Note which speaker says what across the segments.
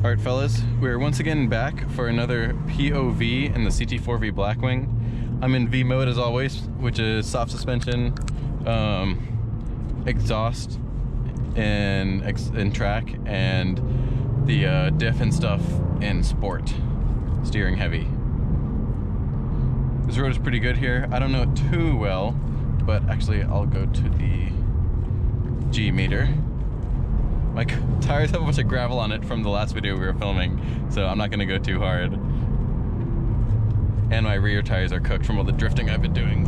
Speaker 1: Alright fellas, we're once again back for another POV in the CT4-V Blackwing. I'm in V mode as always, which is soft suspension, exhaust, and track, and the diff and stuff in sport, steering heavy. This road is pretty good here. I don't know it too well, but actually I'll go to the G meter. My tires have a bunch of gravel on it from the last video we were filming, so I'm not gonna go too hard. And my rear tires are cooked from all the drifting I've been doing.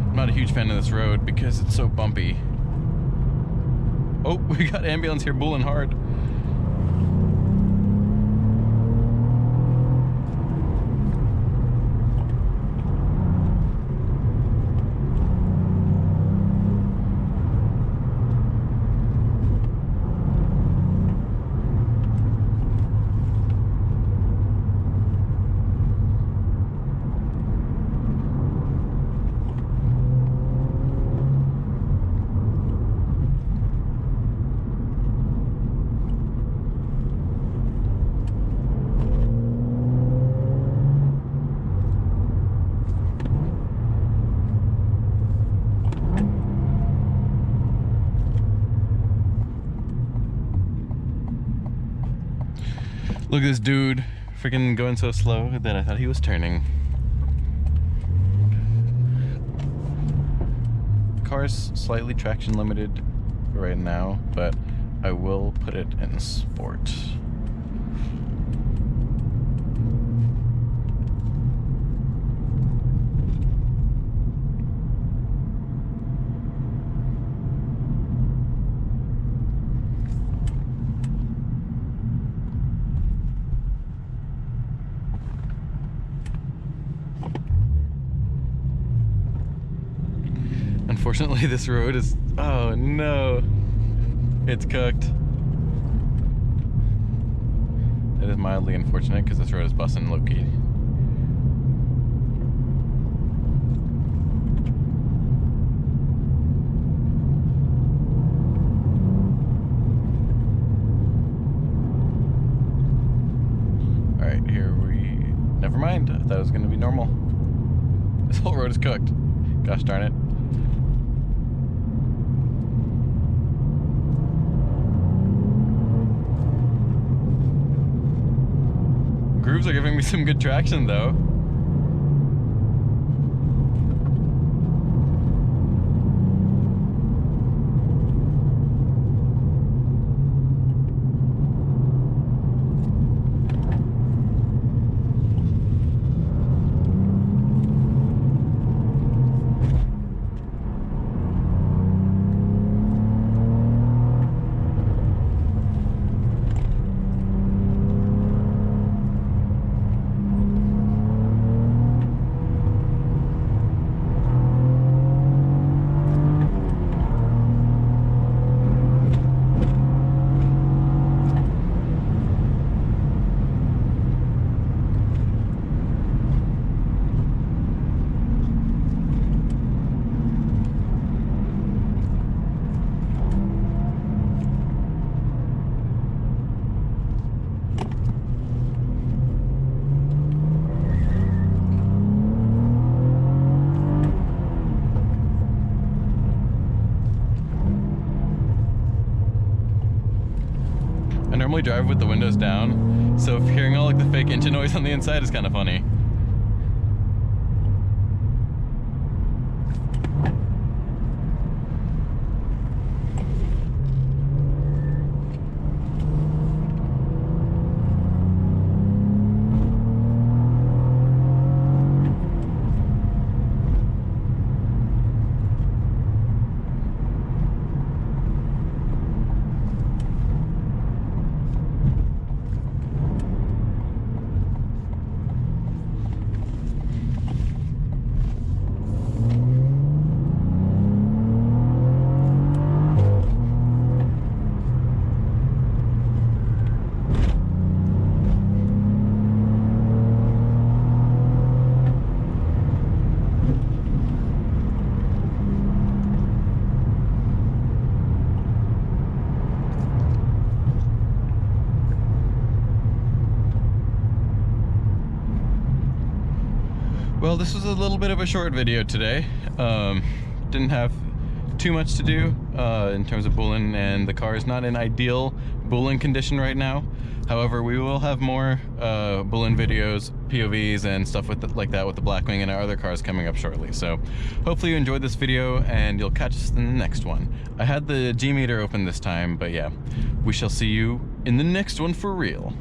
Speaker 1: I'm not a huge fan of this road because it's so bumpy. Oh, we got ambulance here bulling hard. Look at this dude freaking going so slow that I thought he was turning. The car's slightly traction limited right now, but I will put it in sport. Unfortunately, this road is, oh no, it's cooked. That is mildly unfortunate because this road is busting low-key. Alright, here we, never mind, I thought it was going to be normal. This whole road is cooked. Gosh darn it. Grooves are giving me some good traction though. I normally drive with the windows down, so hearing all like the fake engine noise on the inside is kind of funny. Well, this was a little bit of a short video today. Didn't have too much to do in terms of booling, and the car is not in ideal booling condition right now. However, we will have more booling videos, POVs, and stuff like that with the Blackwing and our other cars coming up shortly. So hopefully you enjoyed this video, and you'll catch us in the next one. I had the G meter open this time, but yeah, we shall see you in the next one for real.